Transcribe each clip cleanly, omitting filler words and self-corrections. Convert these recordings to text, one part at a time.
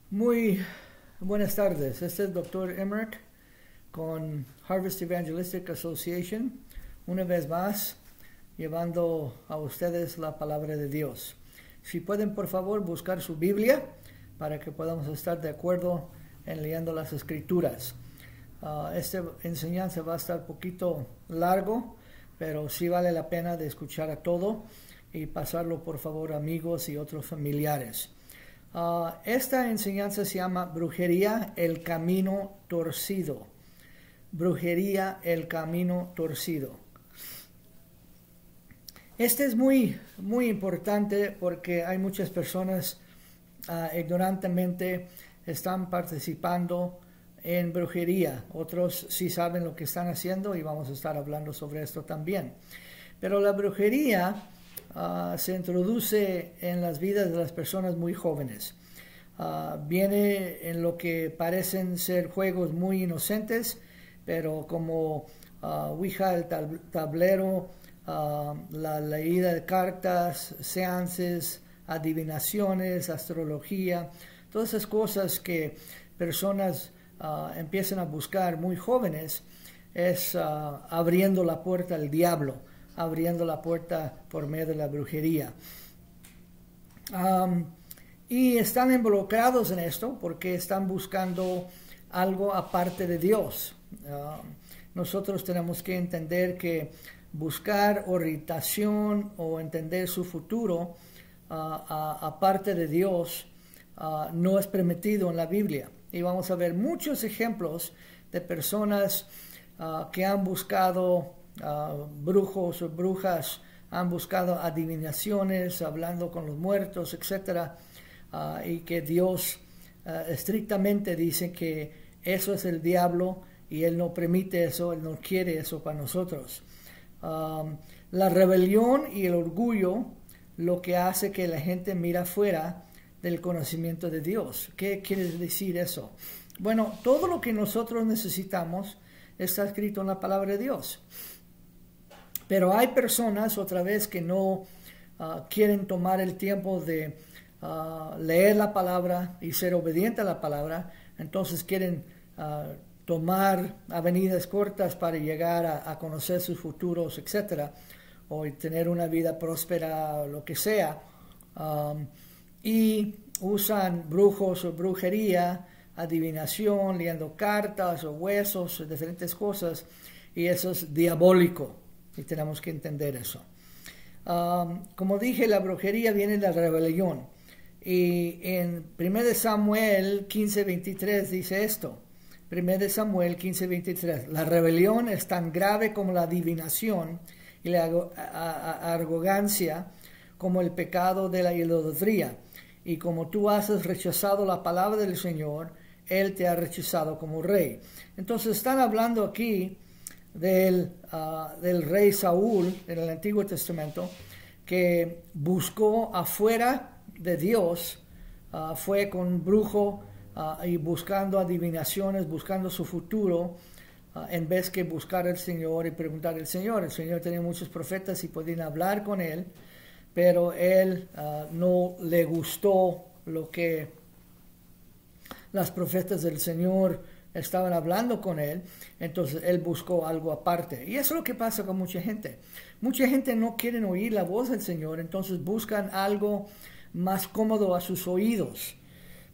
Muy buenas tardes. Este es el Dr. Emmerich con Harvest Evangelistic Association, una vez más llevando a ustedes la palabra de Dios. Si pueden, por favor, buscar su Biblia para que podamos estar de acuerdo en leyendo las Escrituras. Esta enseñanza va a estar un poquito largo, pero sí vale la pena de escuchar a todo y pasarlo, por favor, a amigos y otros familiares. Esta enseñanza se llama Brujería, el camino torcido. Brujería, el camino torcido. Este es muy importante porque hay muchas personas ignorantemente están participando en brujería. Otros sí saben lo que están haciendo y vamos a estar hablando sobre esto también. Pero la brujería se introduce en las vidas de las personas muy jóvenes. Viene en lo que parecen ser juegos muy inocentes, pero como Ouija, el tablero, la leída de cartas, seances, adivinaciones, astrología, todas esas cosas que personas empiezan a buscar muy jóvenes, es abriendo la puerta al diablo, abriendo la puerta por medio de la brujería. Y están involucrados en esto porque están buscando algo aparte de Dios. Nosotros tenemos que entender que buscar orientación o entender su futuro aparte de Dios no es permitido en la Biblia. Y vamos a ver muchos ejemplos de personas que han buscado brujos o brujas, han buscado adivinaciones, hablando con los muertos, etc. Y que Dios estrictamente dice que eso es el diablo y Él no permite eso, Él no quiere eso para nosotros. La rebelión y el orgullo lo que hace que la gente mira fuera del conocimiento de Dios. ¿Qué quiere decir eso? Bueno, todo lo que nosotros necesitamos está escrito en la palabra de Dios. Pero hay personas, otra vez, que no quieren tomar el tiempo de leer la palabra y ser obediente a la palabra. Entonces quieren tomar avenidas cortas para llegar a conocer sus futuros, etc. O tener una vida próspera, lo que sea. Y usan brujos o brujería, adivinación, leyendo cartas o huesos, diferentes cosas. Y eso es diabólico. Y tenemos que entender eso. Como dije, la brujería viene de la rebelión. Y en 1 Samuel 15:23 dice esto. 1 Samuel 15:23. La rebelión es tan grave como la adivinación y la arrogancia como el pecado de la idolatría. Y como tú has rechazado la palabra del Señor, Él te ha rechazado como rey. Entonces están hablando aquí del rey Saúl en el Antiguo Testamento, que buscó afuera de Dios, fue con brujo y buscando adivinaciones, buscando su futuro, en vez que buscar al Señor y preguntar al Señor. El Señor tenía muchos profetas y podían hablar con Él, pero Él no le gustó lo que las profetas del Señor estaban hablando con Él, entonces Él buscó algo aparte. Y eso es lo que pasa con mucha gente. Mucha gente no quiere oír la voz del Señor, entonces buscan algo más cómodo a sus oídos,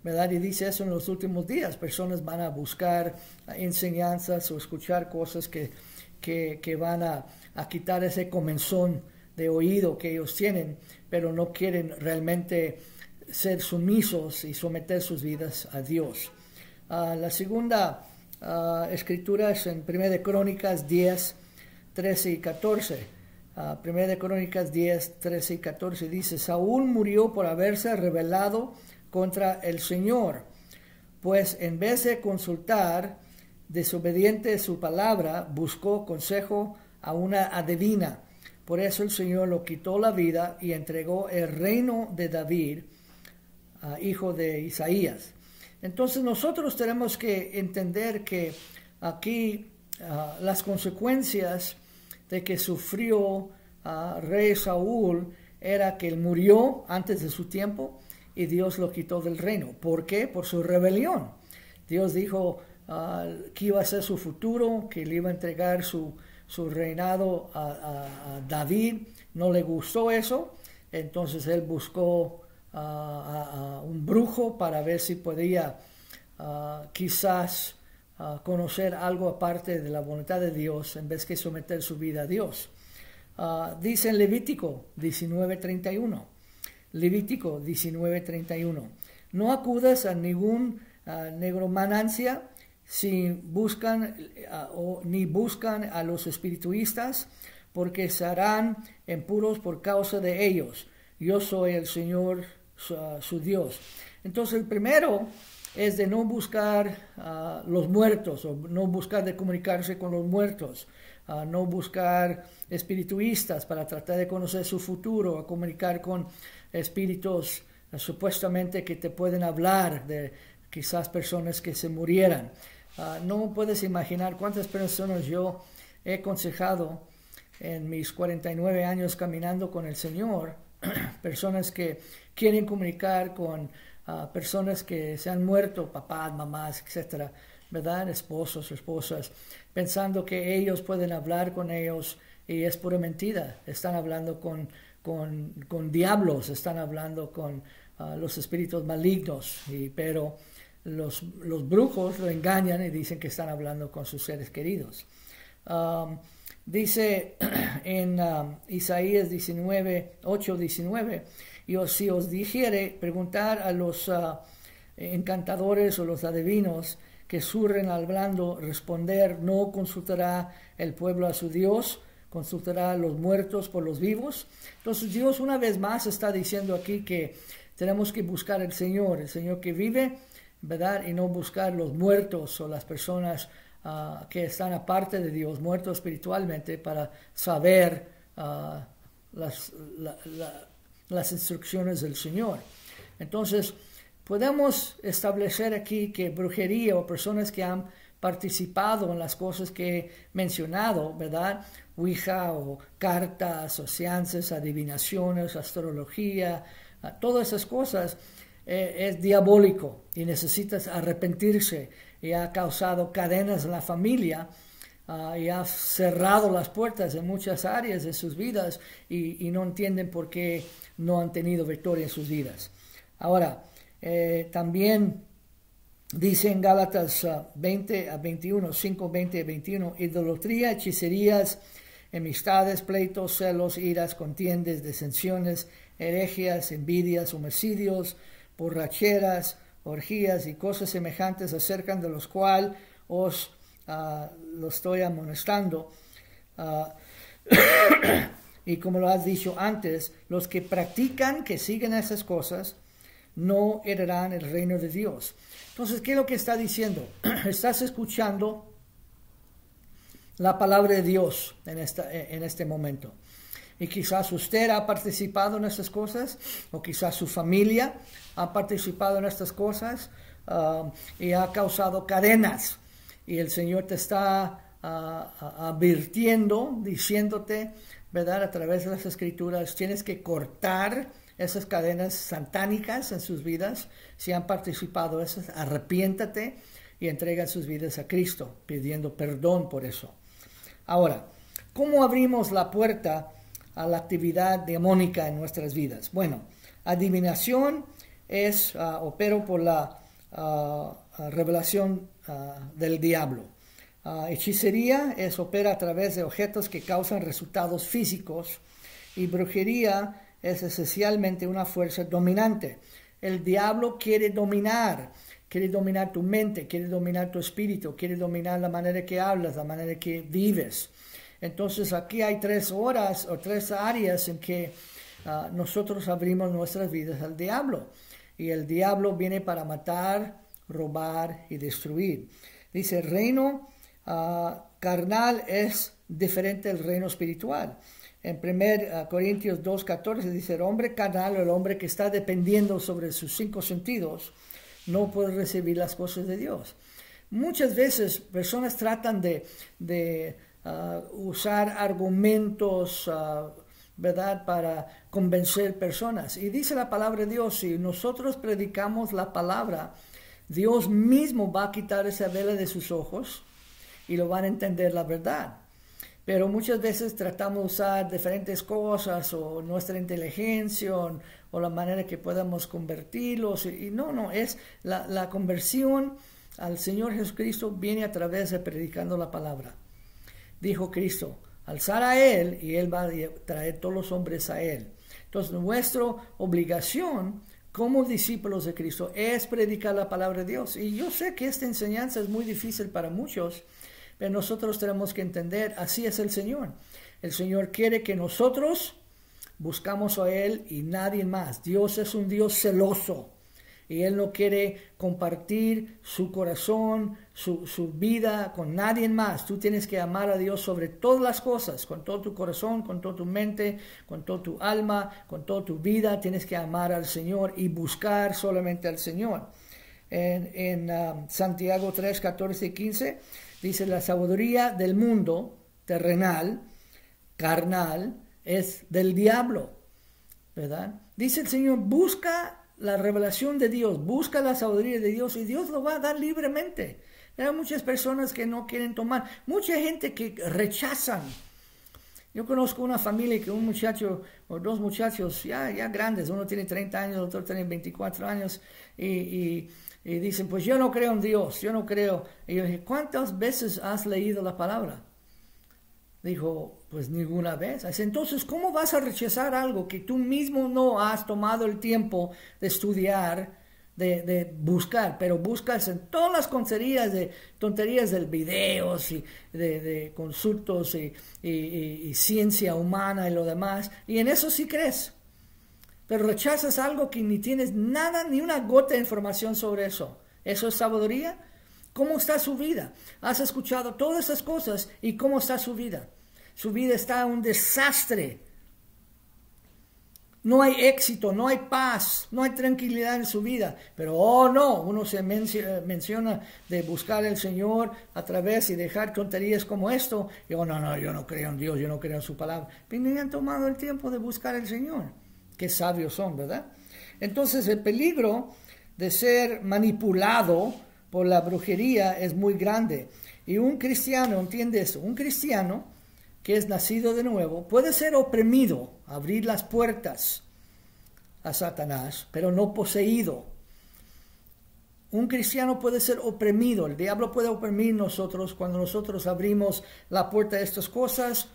¿verdad? Y dice eso en los últimos días. Personas van a buscar enseñanzas o escuchar cosas que van a quitar ese comezón de oído que ellos tienen, pero no quieren realmente ser sumisos y someter sus vidas a Dios. La segunda escritura es en 1 de Crónicas 10, 13 y 14. 1 de Crónicas 10, 13 y 14 dice: Saúl murió por haberse rebelado contra el Señor, pues en vez de consultar desobediente su palabra, buscó consejo a una adivina. Por eso el Señor lo quitó la vida y entregó el reino de David, hijo de Isaías. Entonces nosotros tenemos que entender que aquí las consecuencias de que sufrió rey Saúl era que él murió antes de su tiempo y Dios lo quitó del reino. ¿Por qué? Por su rebelión. Dios dijo que iba a ser su futuro, que le iba a entregar su reinado a David. No le gustó eso, entonces él buscó a un brujo para ver si podía quizás conocer algo aparte de la voluntad de Dios en vez que someter su vida a Dios. Dice en Levítico 19:31, Levítico 19:31, no acudas a ningún negromancia ni buscan a los espirituistas, porque serán impuros por causa de ellos. Yo soy el Señor su Dios. Entonces el primero es de no buscar los muertos, o no buscar de comunicarse con los muertos, no buscar espirituistas para tratar de conocer su futuro, a comunicar con espíritus supuestamente que te pueden hablar de quizás personas que se murieran. No puedes imaginar cuántas personas yo he aconsejado en mis 49 años caminando con el Señor, personas que quieren comunicar con personas que se han muerto, papás, mamás, etcétera, ¿verdad? Esposos, esposas, pensando que ellos pueden hablar con ellos, y es pura mentira. Están hablando con diablos, están hablando con los espíritus malignos, pero los brujos lo engañan y dicen que están hablando con sus seres queridos. Dice en Isaías 8:19, si os dijere preguntar a los encantadores o los adivinos que surren hablando, responder, ¿no consultará el pueblo a su Dios? ¿Consultará a los muertos por los vivos? Entonces Dios una vez más está diciendo aquí que tenemos que buscar el Señor que vive, ¿verdad? Y no buscar los muertos o las personas que están aparte de Dios, muertos espiritualmente, para saber las instrucciones del Señor. Entonces, podemos establecer aquí que brujería o personas que han participado en las cosas que he mencionado, ¿verdad? Ouija o cartas o seances, adivinaciones, astrología, todas esas cosas es diabólico y necesitas arrepentirse, y ha causado cadenas en la familia y ha cerrado las puertas en muchas áreas de sus vidas y no entienden por qué no han tenido victoria en sus vidas. Ahora, también dice en Gálatas 5:20-21, idolatría, hechicerías, enemistades, pleitos, celos, iras, contiendes, disensiones, herejías, envidias, homicidios, borracheras, orgías y cosas semejantes, acerca de los cuales os lo estoy amonestando. Y como lo has dicho antes, los que practican, que siguen esas cosas, no heredarán el reino de Dios. Entonces, ¿qué es lo que está diciendo? Estás escuchando la palabra de Dios en este momento. Y quizás usted ha participado en estas cosas, o quizás su familia ha participado en estas cosas y ha causado cadenas. Y el Señor te está advirtiendo, diciéndote, ¿verdad? A través de las Escrituras, tienes que cortar esas cadenas satánicas en sus vidas. Si han participado en esas, arrepiéntate y entrega sus vidas a Cristo, pidiendo perdón por eso. Ahora, ¿cómo abrimos la puerta a la actividad demónica en nuestras vidas? Bueno, adivinación es opero por la revelación del diablo. Hechicería opera a través de objetos que causan resultados físicos, y brujería es esencialmente una fuerza dominante. El diablo quiere dominar tu mente, quiere dominar tu espíritu, quiere dominar la manera que hablas, la manera que vives. Entonces aquí hay 3 áreas en que nosotros abrimos nuestras vidas al diablo. Y el diablo viene para matar, robar y destruir. Dice, el reino carnal es diferente del reino espiritual. En 1 Corintios 2:14 dice, el hombre carnal, o el hombre que está dependiendo sobre sus 5 sentidos, no puede recibir las cosas de Dios. Muchas veces personas tratan de usar argumentos ¿verdad? Para convencer personas. Y dice la palabra de Dios, si nosotros predicamos la palabra, Dios mismo va a quitar esa vela de sus ojos y lo van a entender la verdad. Pero muchas veces tratamos de usar diferentes cosas o nuestra inteligencia o la manera que podamos convertirlos. Y no, es la conversión al Señor Jesucristo viene a través de predicando la palabra. Dijo Cristo, alzar a Él y Él va a traer todos los hombres a Él. Entonces nuestra obligación como discípulos de Cristo es predicar la palabra de Dios. Y yo sé que esta enseñanza es muy difícil para muchos, pero nosotros tenemos que entender, así es el Señor. El Señor quiere que nosotros buscamos a Él y nadie más. Dios es un Dios celoso y Él no quiere compartir su corazón, su vida con nadie más. Tú tienes que amar a Dios sobre todas las cosas, con todo tu corazón, con toda tu mente, con toda tu alma, con toda tu vida. Tienes que amar al Señor y buscar solamente al Señor. En Santiago 3, 14 y 15 dice, la sabiduría del mundo terrenal, carnal, es del diablo, ¿verdad? Dice el Señor, busca la revelación de Dios, busca la sabiduría de Dios y Dios lo va a dar libremente. Hay muchas personas que no quieren tomar, mucha gente que rechazan. Yo conozco una familia que un muchacho o dos muchachos ya grandes, uno tiene 30 años, el otro tiene 24 años y dicen, pues yo no creo en Dios, yo no creo. Y yo dije, ¿cuántas veces has leído la palabra? Dijo, pues ninguna vez. Entonces, ¿cómo vas a rechazar algo que tú mismo no has tomado el tiempo de estudiar, de buscar? Pero buscas en todas las tonterías del videos y de consultos y ciencia humana y lo demás. Y en eso sí crees. Pero rechazas algo que ni tienes nada, ni una gota de información sobre eso. ¿Eso es sabiduría? ¿Cómo está su vida? Has escuchado todas esas cosas y ¿cómo está su vida? Su vida está un desastre. No hay éxito, no hay paz, no hay tranquilidad en su vida. Pero, uno se menciona de buscar al Señor a través y dejar tonterías como esto. Y, yo no creo en Dios, yo no creo en su palabra. Pero ni han tomado el tiempo de buscar al Señor. Qué sabios son, ¿verdad? Entonces, el peligro de ser manipulado por la brujería es muy grande. Y un cristiano, entiende eso, un cristiano que es nacido de nuevo puede ser oprimido, abrir las puertas a Satanás, pero no poseído. Un cristiano puede ser oprimido, el diablo puede oprimir nosotros cuando nosotros abrimos la puerta a estas cosas,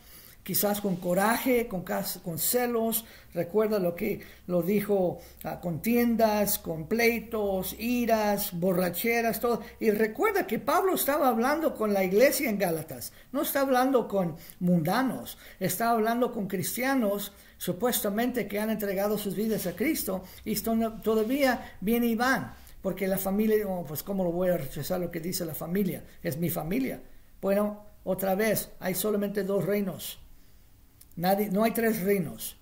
quizás con coraje, con celos. Recuerda lo que lo dijo, contiendas, con pleitos, iras, borracheras, todo. Y recuerda que Pablo estaba hablando con la iglesia en Gálatas. No está hablando con mundanos. Está hablando con cristianos supuestamente que han entregado sus vidas a Cristo y todavía vienen y van. Porque la familia, pues ¿cómo lo voy a rechazar lo que dice la familia? Es mi familia. Bueno, otra vez, hay solamente dos reinos. No hay tres reinos.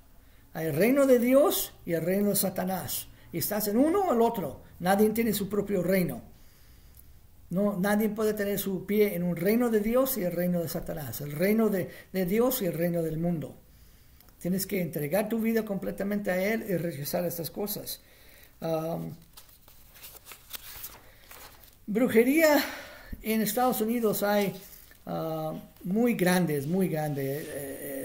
Hay el reino de Dios y el reino de Satanás. Y estás en uno o el otro. Nadie tiene su propio reino. No, nadie puede tener su pie en un reino de Dios y el reino de Satanás. El reino de Dios y el reino del mundo. Tienes que entregar tu vida completamente a Él y rechazar estas cosas. Brujería en Estados Unidos hay muy grande.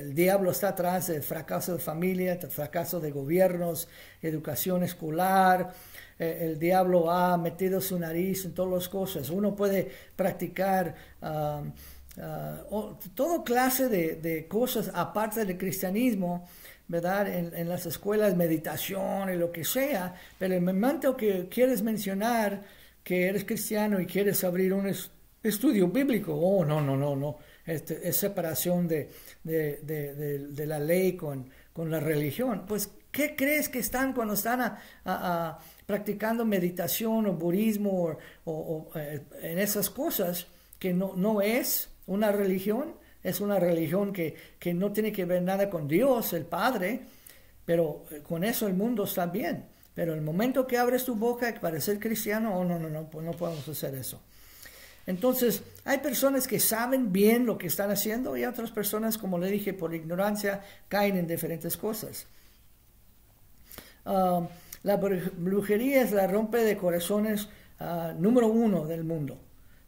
El diablo está atrás del fracaso de familia, del fracaso de gobiernos, educación escolar. El diablo ha metido su nariz en todas las cosas. Uno puede practicar toda clase de cosas aparte del cristianismo, ¿verdad? En las escuelas, meditación y lo que sea. Pero el momento que quieres mencionar que eres cristiano y quieres abrir un estudio bíblico, no. Es separación de la ley con la religión. Pues, ¿qué crees que están cuando están practicando meditación o budismo o en esas cosas que no es una religión? Es una religión que no tiene que ver nada con Dios, el Padre, pero con eso el mundo está bien. Pero el momento que abres tu boca para ser cristiano, no podemos hacer eso. Entonces, hay personas que saben bien lo que están haciendo y otras personas, como le dije, por ignorancia, caen en diferentes cosas. La brujería es la rompe de corazones número 1 del mundo.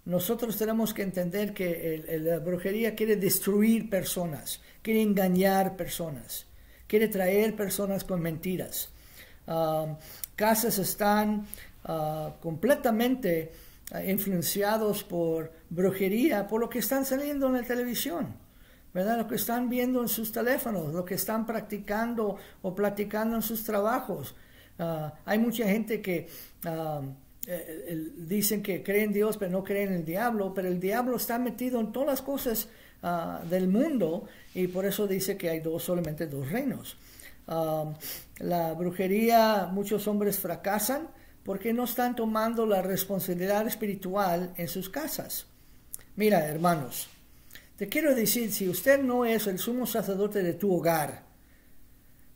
Nosotros tenemos que entender que la brujería quiere destruir personas, quiere engañar personas, quiere traer personas con mentiras. Casas están completamente influenciados por brujería, por lo que están saliendo en la televisión, ¿verdad? Lo que están viendo en sus teléfonos, lo que están practicando o platicando en sus trabajos. Hay mucha gente que dicen que creen en Dios pero no creen en el diablo, pero el diablo está metido en todas las cosas del mundo, y por eso dice que hay solamente dos reinos. La brujería, muchos hombres fracasan porque no están tomando la responsabilidad espiritual en sus casas. Mira, hermanos, te quiero decir, si usted no es el sumo sacerdote de tu hogar,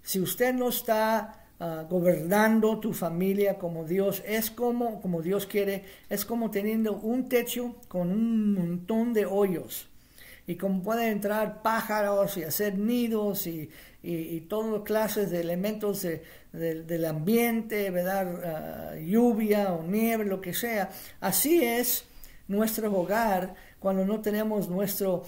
si usted no está gobernando tu familia como Dios, como Dios quiere, es como teniendo un techo con un montón de hoyos, y como pueden entrar pájaros y hacer nidos y todas clases de elementos del ambiente, ¿verdad? Lluvia o nieve, lo que sea. Así es nuestro hogar cuando no tenemos nuestro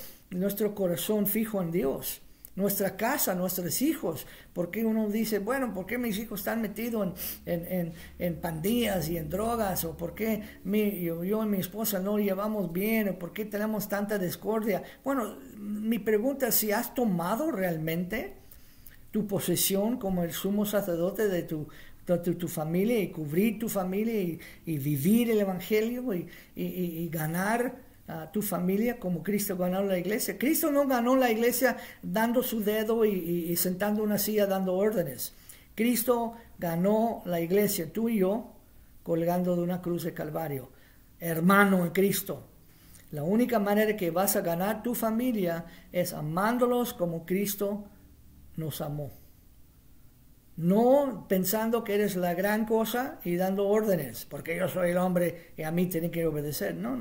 corazón fijo en Dios. Nuestra casa, nuestros hijos. Porque uno dice, bueno, ¿por qué mis hijos están metidos en pandillas y en drogas? ¿O por qué yo y mi esposa no llevamos bien? ¿O por qué tenemos tanta discordia? Bueno, mi pregunta es si has tomado realmente tu posesión como el sumo sacerdote de tu familia, y cubrir tu familia y vivir el evangelio y ganar a tu familia como Cristo ganó la iglesia. Cristo no ganó la iglesia dando su dedo y sentando una silla dando órdenes. Cristo ganó la iglesia, tú y yo, colgando de una cruz de Calvario. Hermano en Cristo. La única manera que vas a ganar tu familia es amándolos como Cristo nos amó. No pensando que eres la gran cosa y dando órdenes, porque yo soy el hombre y a mí tienen que obedecer. No.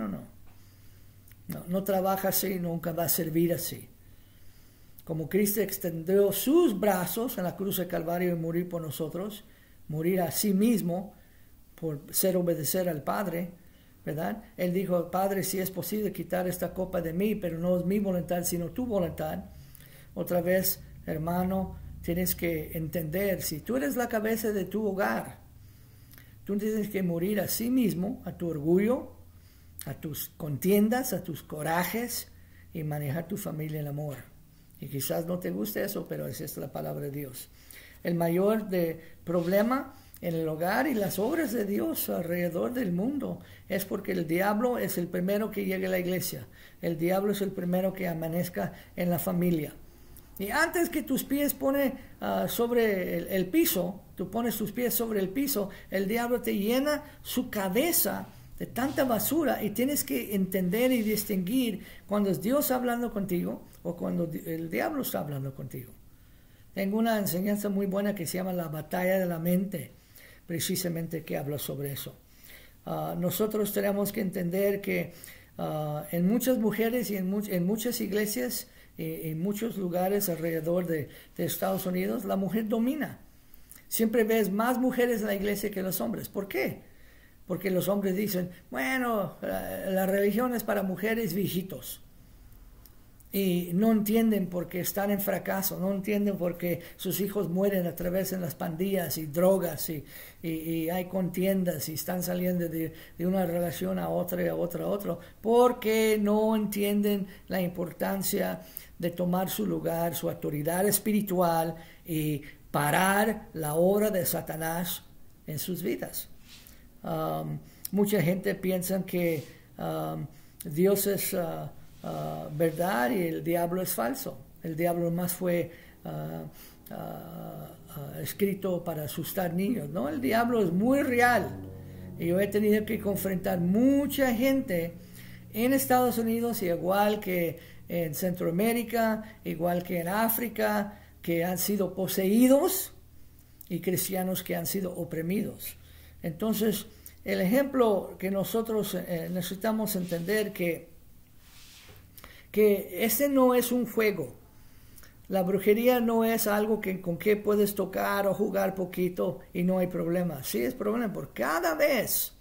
No trabaja así, nunca va a servir así. Como Cristo extendió sus brazos en la cruz de Calvario y morir por nosotros, morir a sí mismo por obedecer al Padre, ¿verdad? Él dijo, Padre, si es posible quitar esta copa de mí, pero no es mi voluntad, sino tu voluntad. Otra vez, hermano, tienes que entender, si tú eres la cabeza de tu hogar, tú tienes que morir a sí mismo, a tu orgullo, a tus contiendas, a tus corajes, y manejar tu familia en amor. Y quizás no te guste eso, pero esa es la palabra de Dios. El mayor problema en el hogar y las obras de Dios alrededor del mundo es porque el diablo es el primero que llega a la iglesia. El diablo es el primero que amanezca en la familia. Y antes que tus pies ponen sobre el piso, tú pones tus pies sobre el piso, el diablo te llena su cabeza de tanta basura, y tienes que entender y distinguir cuando es Dios hablando contigo o cuando el diablo está hablando contigo. Tengo una enseñanza muy buena que se llama La batalla de la mente, precisamente que habla sobre eso. Nosotros tenemos que entender que en muchas mujeres y en muchas iglesias, en muchos lugares alrededor de Estados Unidos, la mujer domina. Siempre ves más mujeres en la iglesia que los hombres. ¿Por qué? Porque los hombres dicen, bueno, la religión es para mujeres viejitos. Y no entienden por qué están en fracaso, no entienden por qué sus hijos mueren a través de las pandillas y drogas y hay contiendas y están saliendo de una relación a otra, porque no entienden la importancia de tomar su lugar, su autoridad espiritual, y parar la obra de Satanás en sus vidas. Mucha gente piensa que Dios es verdad y el diablo es falso. El diablo más fue escrito para asustar niños, ¿no? El diablo es muy real. Y yo he tenido que confrontar mucha gente en Estados Unidos, igual que en Centroamérica, igual que en África, que han sido poseídos, y cristianos que han sido oprimidos. Entonces, el ejemplo que nosotros necesitamos entender que este no es un juego. La brujería no es algo con que puedes tocar o jugar poquito y no hay problema. Sí es problema, porque cada vez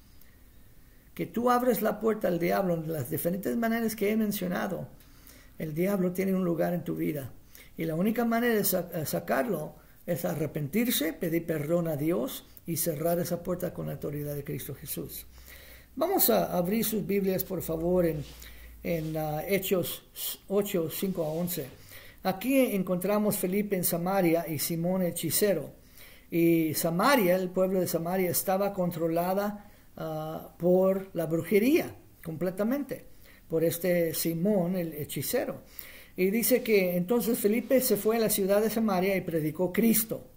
que tú abres la puerta al diablo de las diferentes maneras que he mencionado, el diablo tiene un lugar en tu vida. Y la única manera de sacarlo es arrepentirse, pedir perdón a Dios y cerrar esa puerta con la autoridad de Cristo Jesús. Vamos a abrir sus Biblias, por favor, en Hechos 8, 5 a 11. Aquí encontramos Felipe en Samaria y Simón el hechicero. Y Samaria, el pueblo de Samaria, estaba controlada por la brujería completamente, por este Simón el hechicero. Y dice que entonces Felipe se fue a la ciudad de Samaria y predicó Cristo.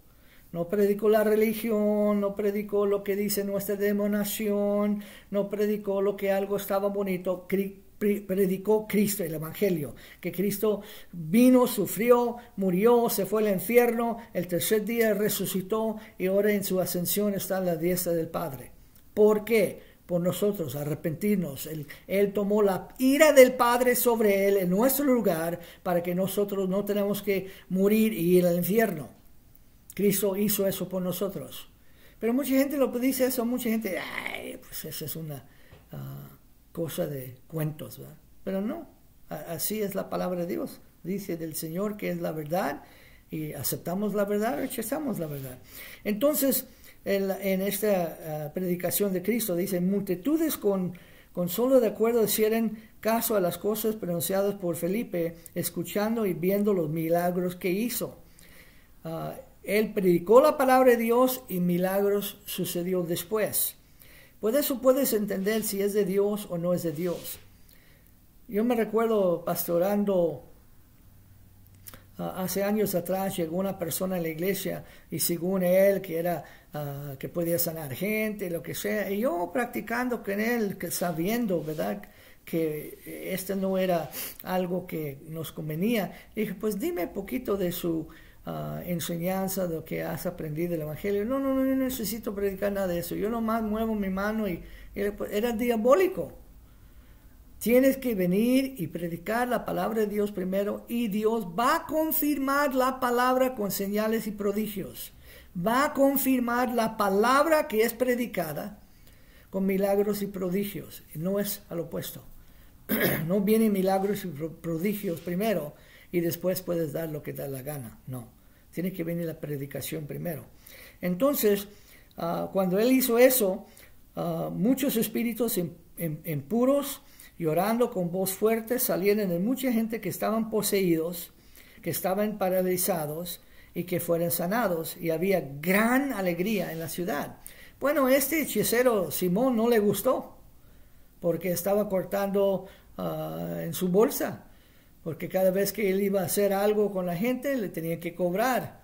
No predicó la religión, no predicó lo que dice nuestra denominación, no predicó lo que algo estaba bonito, predicó Cristo, el Evangelio, que Cristo vino, sufrió, murió, se fue al infierno, el tercer día resucitó y ahora en su ascensión está a la diestra del Padre. ¿Por qué? Por nosotros, arrepentirnos. Él tomó la ira del Padre sobre Él en nuestro lugar para que nosotros no tenemos que morir y ir al infierno. Cristo hizo eso por nosotros. Pero mucha gente lo dice eso, mucha gente, ay, pues esa es una cosa de cuentos, ¿verdad? Pero no, así es la palabra de Dios. Dice del Señor que es la verdad y aceptamos la verdad, rechazamos la verdad. Entonces, en esta predicación de Cristo dice, multitudes con solo de acuerdo hicieron caso a las cosas pronunciadas por Felipe, escuchando y viendo los milagros que hizo. Él predicó la palabra de Dios y milagros sucedió después. Por eso puedes entender si es de Dios o no es de Dios. Yo me recuerdo pastorando hace años atrás, llegó una persona en la iglesia y según él que podía sanar gente, lo que sea, y yo practicando con él, sabiendo, ¿verdad?, que esto no era algo que nos convenía. Dije, pues dime un poquito de su enseñanza, de lo que has aprendido del Evangelio. No necesito predicar nada de eso. Yo nomás muevo mi mano y era diabólico. Tienes que venir y predicar la palabra de Dios primero y Dios va a confirmar la palabra con señales y prodigios. Va a confirmar la palabra que es predicada con milagros y prodigios. No es al opuesto. No vienen milagros y prodigios primero y después puedes dar lo que da la gana. No, tiene que venir la predicación primero. Entonces, cuando él hizo eso, muchos espíritus impuros, llorando con voz fuerte, salieron de mucha gente que estaban poseídos, que estaban paralizados y que fueron sanados. Y había gran alegría en la ciudad. Bueno, este hechicero Simón no le gustó, porque estaba cortando en su bolsa. Porque cada vez que él iba a hacer algo con la gente, le tenía que cobrar,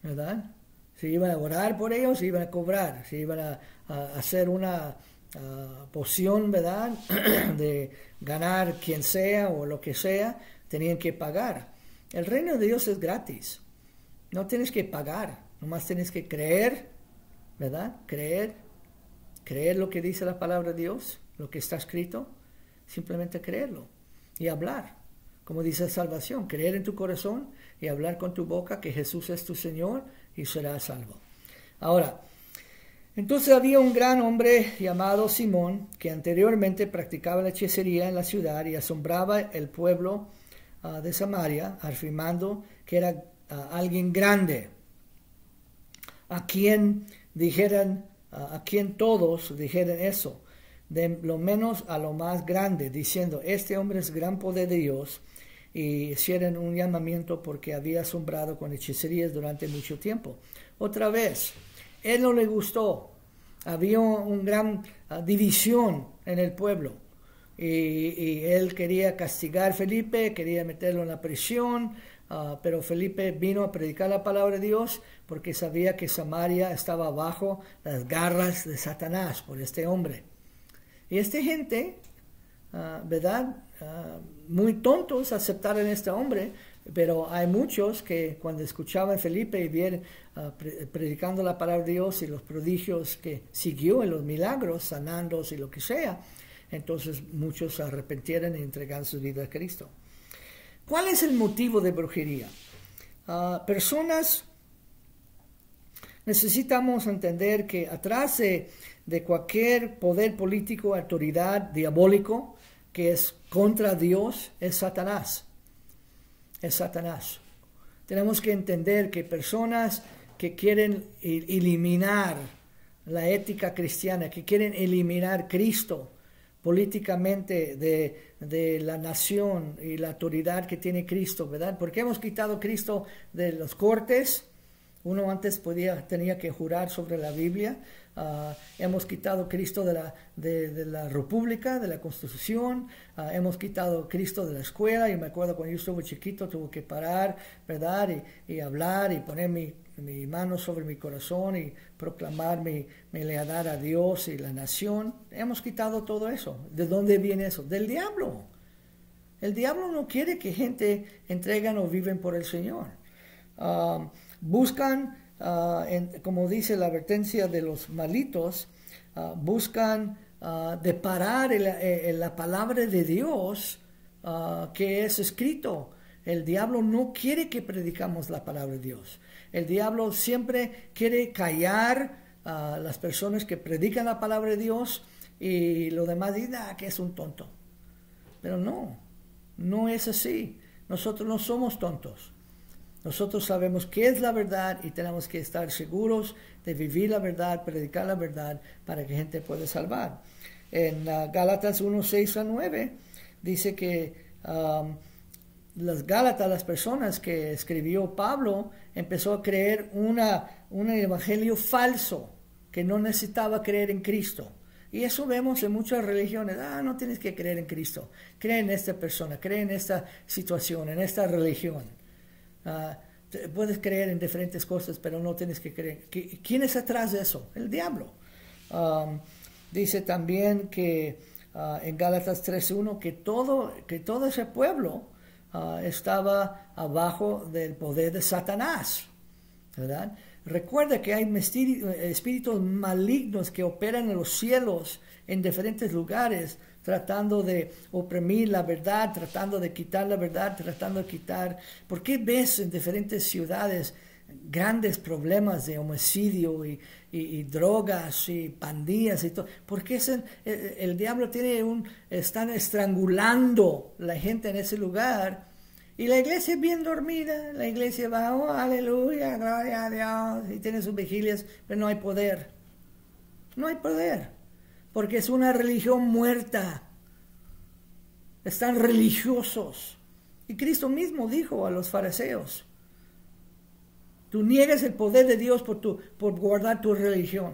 ¿verdad? Si iban a orar por ellos, iban a cobrar. Si iban a hacer una poción, ¿verdad?, de ganar quien sea o lo que sea, tenían que pagar. El reino de Dios es gratis. No tienes que pagar, nomás tienes que creer, ¿verdad? Creer lo que dice la palabra de Dios, lo que está escrito, simplemente creerlo y hablar. Como dice salvación, creer en tu corazón y hablar con tu boca que Jesús es tu Señor y serás salvo. Ahora, entonces había un gran hombre llamado Simón que anteriormente practicaba la hechicería en la ciudad y asombraba el pueblo de Samaria, afirmando que era alguien grande, a quien todos dijeran eso, de lo menos a lo más grande, diciendo, este hombre es gran poder de Dios, y hicieron un llamamiento porque había asombrado con hechicerías durante mucho tiempo. Otra vez, él no le gustó, había una gran división en el pueblo, y él quería castigar a Felipe, quería meterlo en la prisión, pero Felipe vino a predicar la palabra de Dios porque sabía que Samaria estaba bajo las garras de Satanás por este hombre. Y esta gente, ¿verdad?, muy tontos aceptaron a este hombre, Pero hay muchos que cuando escuchaban a Felipe y vieron predicando la palabra de Dios y los prodigios que siguió en los milagros, sanándolos y lo que sea, entonces muchos se arrepintieron y entregaron su vida a Cristo. ¿Cuál es el motivo de brujería? Personas, necesitamos entender que atrás de cualquier poder político, autoridad, diabólico, que es contra Dios, es Satanás. Es Satanás. Tenemos que entender que personas que quieren eliminar la ética cristiana, que quieren eliminar Cristo políticamente de la nación y la autoridad que tiene Cristo, ¿verdad? Porque hemos quitado Cristo de los cortes. Uno antes tenía que jurar sobre la Biblia. Hemos quitado Cristo de la República, de la Constitución. Hemos quitado Cristo de la escuela. Y me acuerdo cuando yo estuve chiquito, tuve que parar, ¿verdad? Y hablar y poner mi mano sobre mi corazón y proclamar mi lealtad a Dios y la nación. Hemos quitado todo eso. ¿De dónde viene eso? Del diablo. El diablo no quiere que gente entreguen o viven por el Señor. Buscan, como dice la advertencia de los malitos, buscan deparar la palabra de Dios que es escrito. El diablo no quiere que predicamos la palabra de Dios. El diablo siempre quiere callar a las personas que predican la palabra de Dios y lo demás dicen que es un tonto. Pero no es así. Nosotros no somos tontos. Nosotros sabemos qué es la verdad y tenemos que estar seguros de vivir la verdad, predicar la verdad para que gente pueda salvar. En Gálatas 1, 6 a 9 dice que las Gálatas, las personas que escribió Pablo, empezó a creer un evangelio falso que no necesitaba creer en Cristo. Y eso vemos en muchas religiones. No tienes que creer en Cristo. Cree en esta persona, cree en esta situación, en esta religión. Puedes creer en diferentes cosas, pero no tienes que creer. ¿Quién es atrás de eso? El diablo. Dice también que en Gálatas 3.1 que todo ese pueblo estaba abajo del poder de Satanás, ¿verdad? Recuerda que hay espíritus malignos que operan en los cielos en diferentes lugares, tratando de oprimir la verdad, tratando de quitar la verdad, tratando de quitar. ¿Por qué ves en diferentes ciudades grandes problemas de homicidio y drogas y pandillas y todo? Porque el diablo están estrangulando la gente en ese lugar. Y la iglesia es bien dormida, la iglesia va, oh, aleluya, gloria a Dios, y tiene sus vigilias, pero no hay poder. No hay poder, porque es una religión muerta. Están religiosos. Y Cristo mismo dijo a los fariseos, tú niegas el poder de Dios por guardar tu religión.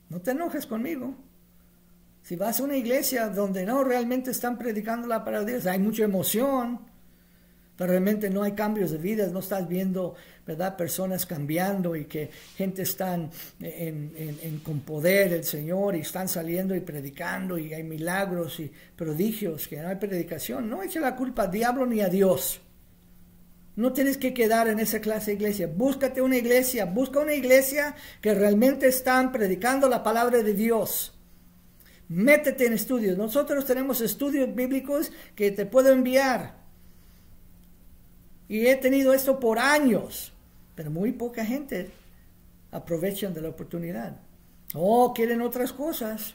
No te enojes conmigo. Si vas a una iglesia donde no realmente están predicando la palabra de Dios, hay mucha emoción, pero realmente no hay cambios de vidas, no estás viendo, ¿verdad?, personas cambiando y que gente están con poder del Señor y están saliendo y predicando y hay milagros y prodigios, que no hay predicación. No eche la culpa al diablo ni a Dios. No tienes que quedar en esa clase de iglesia. Búscate una iglesia, busca una iglesia que realmente están predicando la palabra de Dios. Métete en estudios. Nosotros tenemos estudios bíblicos que te puedo enviar. Y he tenido esto por años. Pero muy poca gente aprovechan de la oportunidad. Quieren otras cosas.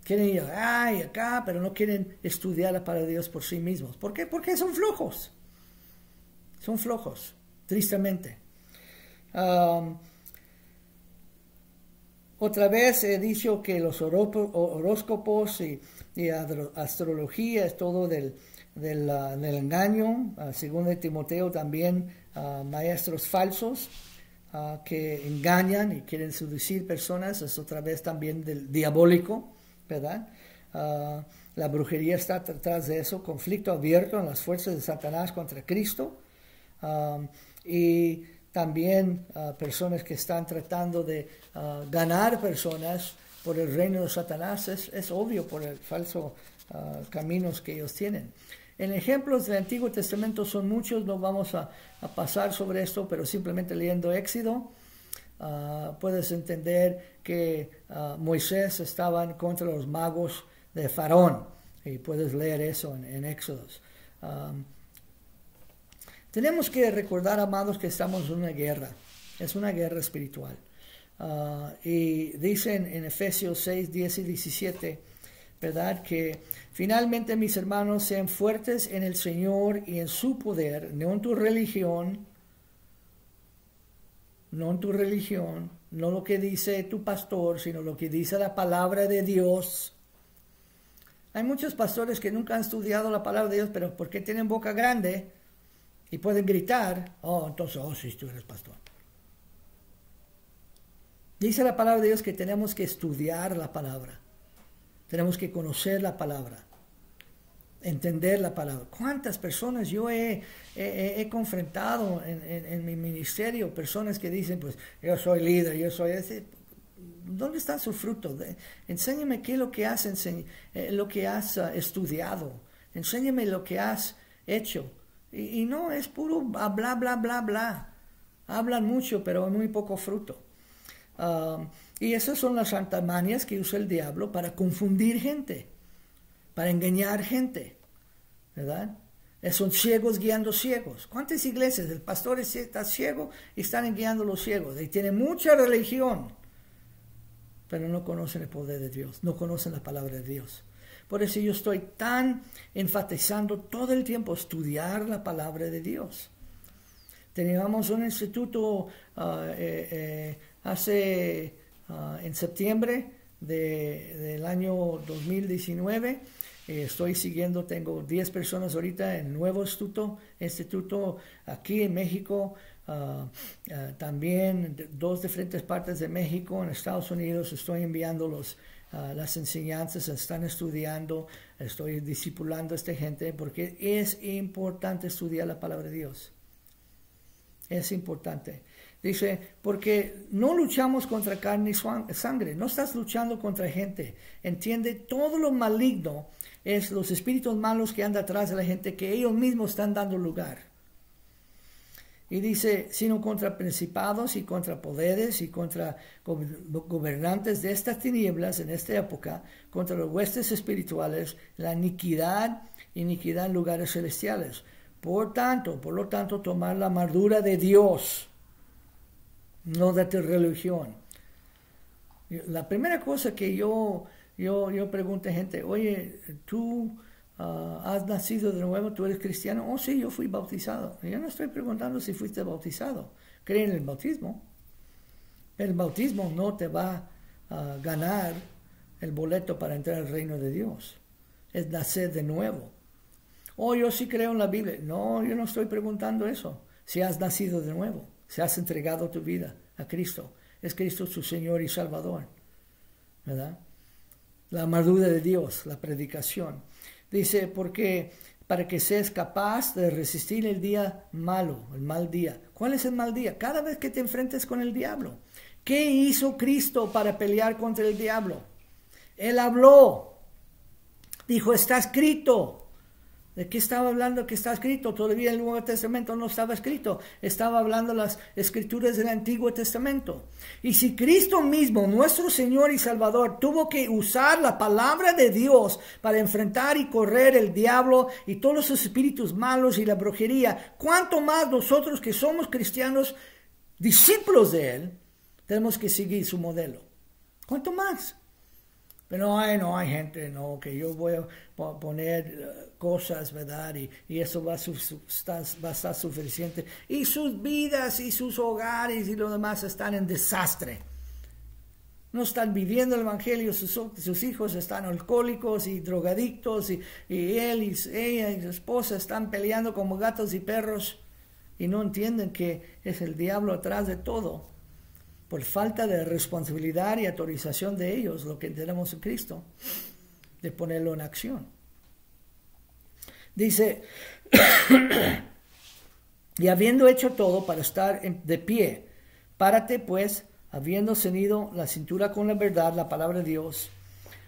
Quieren ir y acá, pero no quieren estudiar la palabra de Dios por sí mismos. ¿Por qué? Porque son flojos. Son flojos, tristemente. Otra vez he dicho que los horóscopos y astrología es todo del engaño. Según de Timoteo también maestros falsos que engañan y quieren seducir personas. Es otra vez también del diabólico, ¿verdad? La brujería está detrás de eso. Conflicto abierto en las fuerzas de Satanás contra Cristo. Y también personas que están tratando de ganar personas por el reino de Satanás. Es obvio por el falso caminos que ellos tienen. En ejemplos del Antiguo Testamento son muchos, no vamos a pasar sobre esto, pero simplemente leyendo Éxodo, puedes entender que Moisés estaba en contra de los magos de Faraón, y puedes leer eso en Éxodos. Tenemos que recordar, amados, que estamos en una guerra, es una guerra espiritual. Y dicen en Efesios 6, 10 y 17, ¿verdad? Que finalmente, mis hermanos, sean fuertes en el Señor y en su poder, no en tu religión, no lo que dice tu pastor, sino lo que dice la palabra de Dios. Hay muchos pastores que nunca han estudiado la palabra de Dios, pero porque tienen boca grande y pueden gritar, entonces, sí, tú eres pastor. Dice la palabra de Dios que tenemos que estudiar la palabra. Tenemos que conocer la palabra, entender la palabra. ¿Cuántas personas yo he confrontado en mi ministerio? Personas que dicen, pues, yo soy líder, yo soy ese. ¿Dónde está su fruto? Enséñame qué es lo que has, estudiado. Enséñame lo que has hecho. Y no, es puro bla, bla, bla, bla. Hablan mucho, pero muy poco fruto. Y esas son las artimañas que usa el diablo para confundir gente, para engañar gente, ¿verdad? Son ciegos guiando ciegos. ¿Cuántas iglesias? El pastor está ciego y están guiando a los ciegos. Y tienen mucha religión, pero no conocen el poder de Dios, no conocen la palabra de Dios. Por eso yo estoy tan enfatizando todo el tiempo estudiar la palabra de Dios. Teníamos un instituto en septiembre del año 2019. Estoy siguiendo, tengo 10 personas ahorita en el nuevo instituto aquí en México. También 2 diferentes partes de México, en Estados Unidos. Estoy enviando las enseñanzas, están estudiando, estoy discipulando a esta gente porque es importante estudiar la palabra de Dios. Es importante. Dice, porque no luchamos contra carne y sangre, no estás luchando contra gente. Entiende, todo lo maligno es los espíritus malos que andan atrás de la gente, que ellos mismos están dando lugar. Y dice, sino contra principados y contra poderes y contra gobernantes de estas tinieblas en esta época, contra los huestes espirituales, la iniquidad en lugares celestiales. Por lo tanto, tomar la armadura de Dios, no de tu religión. La primera cosa que yo pregunto a gente, oye, ¿tú has nacido de nuevo? ¿Tú eres cristiano? Oh, sí, yo fui bautizado. Yo no estoy preguntando si fuiste bautizado. Cree en el bautismo. El bautismo no te va a ganar el boleto para entrar al reino de Dios. Es nacer de nuevo. Oh, yo sí creo en la Biblia. No, yo no estoy preguntando eso. Si has nacido de nuevo, si has entregado tu vida a Cristo, es Cristo tu Señor y Salvador, ¿verdad? La armadura de Dios, la predicación. Dice, porque para que seas capaz de resistir el día malo, el mal día. ¿Cuál es el mal día? Cada vez que te enfrentes con el diablo. ¿Qué hizo Cristo para pelear contra el diablo? Él habló. Dijo, está escrito. ¿De qué estaba hablando que está escrito? Todavía el Nuevo Testamento no estaba escrito. Estaba hablando las escrituras del Antiguo Testamento. Y si Cristo mismo, nuestro Señor y Salvador, tuvo que usar la palabra de Dios para enfrentar y correr el diablo y todos los espíritus malos y la brujería, ¿cuánto más nosotros que somos cristianos, discípulos de Él, tenemos que seguir su modelo? ¿Cuánto más? Pero no hay gente, que yo voy a poner cosas, ¿verdad? Y eso va a estar suficiente. Y sus vidas y sus hogares y lo demás están en desastre. No están viviendo el evangelio, sus hijos están alcohólicos y drogadictos y él y ella y su esposa están peleando como gatos y perros y no entienden que es el diablo atrás de todo. Por falta de responsabilidad y autorización de ellos, lo que tenemos en Cristo, de ponerlo en acción. Dice, y habiendo hecho todo para estar de pie, párate pues, habiendo ceñido la cintura con la verdad, la palabra de Dios,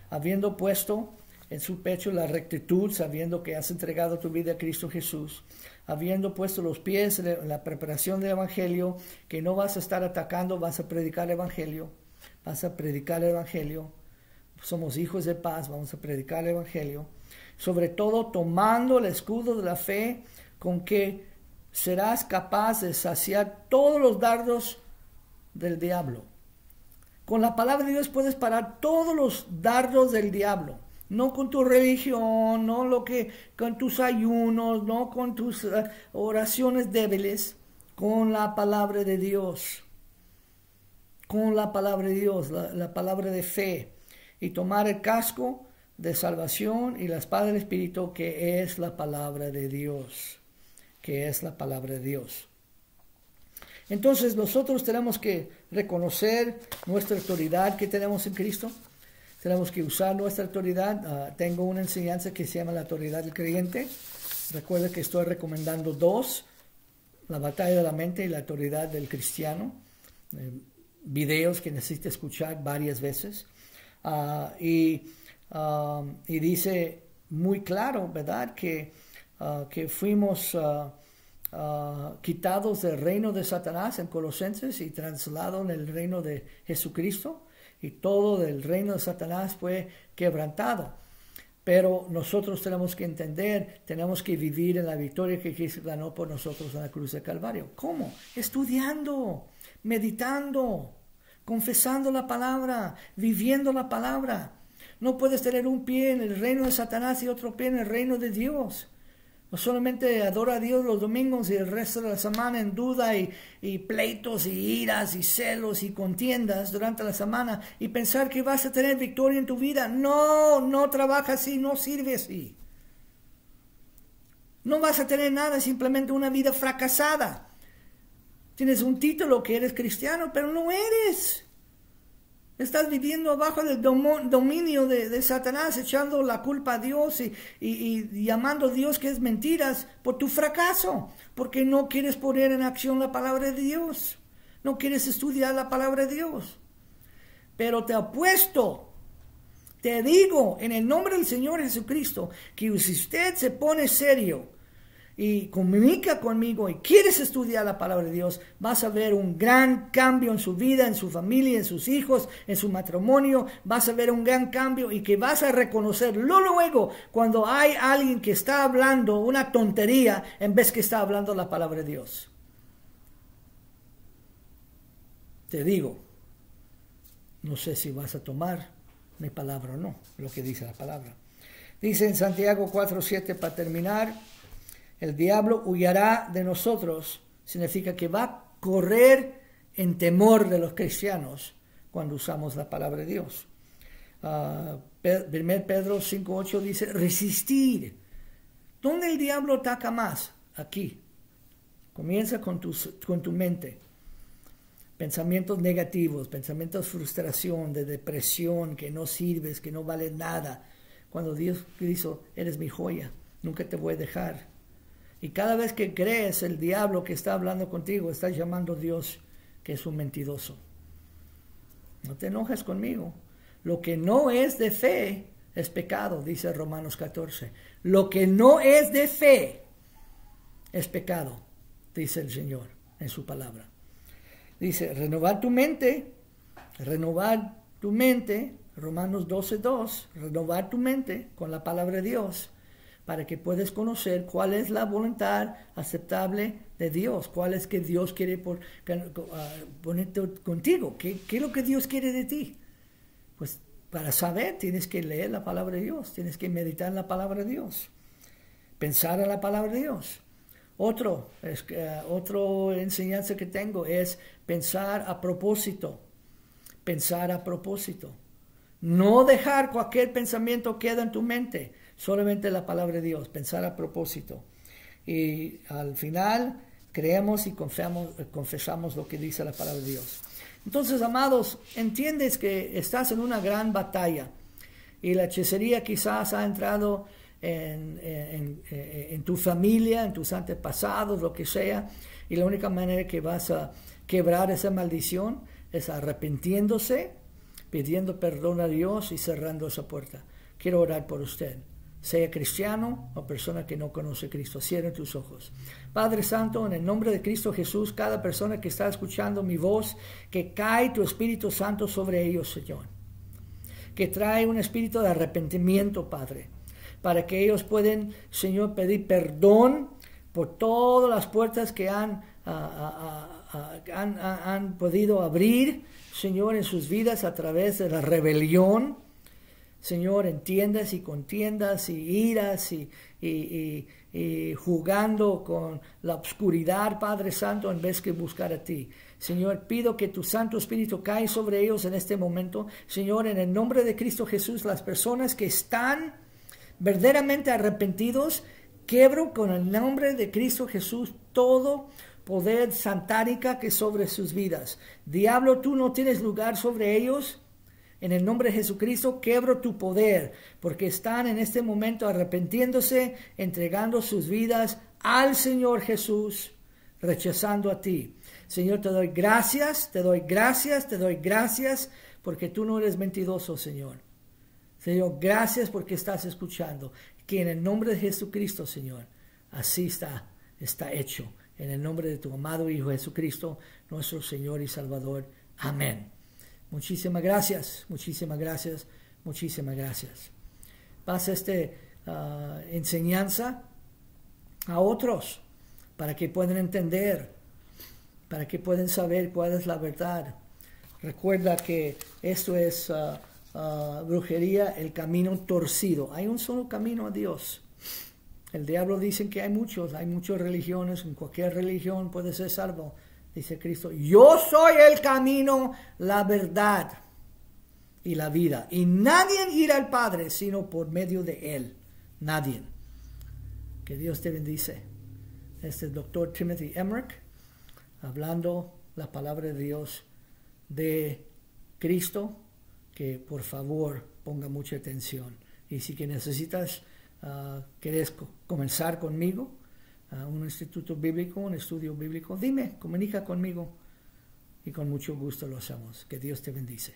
habiendo puesto en su pecho la rectitud, sabiendo que has entregado tu vida a Cristo Jesús, habiendo puesto los pies en la preparación del Evangelio, que no vas a estar atacando, vas a predicar el Evangelio, somos hijos de paz, vamos a predicar el Evangelio, sobre todo tomando el escudo de la fe, con que serás capaz de saciar todos los dardos del diablo. Con la palabra de Dios puedes parar todos los dardos del diablo. No con tu religión, con tus ayunos, no con tus oraciones débiles, con la palabra de Dios. Con la palabra de Dios, la palabra de fe. Y tomar el casco de salvación y la espada del Espíritu, que es la palabra de Dios. Entonces nosotros tenemos que reconocer nuestra autoridad que tenemos en Cristo. Tenemos que usar nuestra autoridad. Tengo una enseñanza que se llama la autoridad del creyente. Recuerda que estoy recomendando dos: la batalla de la mente y la autoridad del cristiano. Videos que necesita escuchar varias veces. Y dice muy claro, ¿verdad?, que fuimos quitados del reino de Satanás en Colosenses y trasladados en el reino de Jesucristo. Y todo del reino de Satanás fue quebrantado. Pero nosotros tenemos que entender, tenemos que vivir en la victoria que Cristo ganó por nosotros en la cruz de Calvario. ¿Cómo? Estudiando, meditando, confesando la palabra, viviendo la palabra. No puedes tener un pie en el reino de Satanás y otro pie en el reino de Dios. No solamente adora a Dios los domingos y el resto de la semana en duda y pleitos y iras y celos y contiendas durante la semana y pensar que vas a tener victoria en tu vida. No trabaja así, no sirve así. No vas a tener nada, simplemente una vida fracasada. Tienes un título que eres cristiano, pero no eres. Estás viviendo abajo del dominio de Satanás, echando la culpa a Dios y llamando a Dios que es mentiras por tu fracaso, porque no quieres poner en acción la palabra de Dios, no quieres estudiar la palabra de Dios. Pero te apuesto, te digo, en el nombre del Señor Jesucristo, que si usted se pone serio y comunica conmigo y quieres estudiar la palabra de Dios, vas a ver un gran cambio en su vida, en su familia, en sus hijos, en su matrimonio. Vas a ver un gran cambio y que vas a reconocerlo luego cuando hay alguien que está hablando una tontería en vez que está hablando la palabra de Dios. Te digo, no sé si vas a tomar mi palabra o no, lo que dice la palabra. Dice en Santiago 4:7, para terminar: el diablo huirá de nosotros. Significa que va a correr en temor de los cristianos cuando usamos la palabra de Dios. 1 Pedro 5:8 dice: resistir. ¿Dónde el diablo ataca más? Aquí. Comienza con tu mente. Pensamientos negativos, pensamientos de frustración, de depresión, que no sirves, que no vales nada. Cuando Dios dijo: eres mi joya, nunca te voy a dejar. Y cada vez que crees el diablo que está hablando contigo, estás llamando a Dios que es un mentiroso. No te enojes conmigo. Lo que no es de fe es pecado, dice Romanos 14. Lo que no es de fe es pecado, dice el Señor en su palabra. Dice, renovar tu mente, Romanos 12:2, renovar tu mente con la palabra de Dios, para que puedas conocer cuál es la voluntad aceptable de Dios, cuál es que Dios quiere ponerte contigo, ¿qué es lo que Dios quiere de ti? Pues para saber tienes que leer la palabra de Dios, tienes que meditar en la palabra de Dios, pensar en la palabra de Dios. Otra enseñanza que tengo es pensar a propósito, no dejar cualquier pensamiento quede en tu mente. Solamente la palabra de Dios, pensar a propósito. Y al final creemos y confesamos lo que dice la palabra de Dios. Entonces, amados, entiendes que estás en una gran batalla y la hechicería quizás ha entrado en tu familia, en tus antepasados, lo que sea, y la única manera que vas a quebrar esa maldición es arrepintiéndose, pidiendo perdón a Dios y cerrando esa puerta. quiero orar por usted. Sea cristiano o persona que no conoce a Cristo. Cierra tus ojos. Padre Santo, en el nombre de Cristo Jesús, cada persona que está escuchando mi voz, que cae tu Espíritu Santo sobre ellos, Señor. Que trae un espíritu de arrepentimiento, Padre, para que ellos puedan, Señor, pedir perdón por todas las puertas que han podido abrir, Señor, en sus vidas a través de la rebelión. Señor, en tiendas y contiendas y iras y jugando con la oscuridad, Padre Santo, en vez que buscar a ti. Señor, pido que tu Santo Espíritu caiga sobre ellos en este momento. Señor, en el nombre de Cristo Jesús, las personas que están verdaderamente arrepentidos, quiebro con el nombre de Cristo Jesús todo poder satánica que sobre sus vidas. Diablo, tú no tienes lugar sobre ellos. En el nombre de Jesucristo, quebro tu poder, porque están en este momento arrepintiéndose, entregando sus vidas al Señor Jesús, rechazando a ti. Señor, te doy gracias, te doy gracias, te doy gracias, porque tú no eres mentiroso, Señor. Señor, gracias porque estás escuchando. Que en el nombre de Jesucristo, Señor, así está hecho. En el nombre de tu amado Hijo Jesucristo, nuestro Señor y Salvador. Amén. Muchísimas gracias, muchísimas gracias, muchísimas gracias. Pasa esta enseñanza a otros para que puedan entender, para que puedan saber cuál es la verdad. Recuerda que esto es brujería, el camino torcido. Hay un solo camino a Dios. El diablo dice que hay muchas religiones, en cualquier religión puede ser salvo. Dice Cristo, yo soy el camino, la verdad y la vida. Y nadie irá al Padre sino por medio de Él. Nadie. Que Dios te bendice. Este es el Dr. Timothy Emmerich, hablando la palabra de Dios de Cristo, que por favor ponga mucha atención. Y si que necesitas, querés comenzar conmigo, un instituto bíblico, un estudio bíblico, dime, comunica conmigo y con mucho gusto lo hacemos. Que Dios te bendice.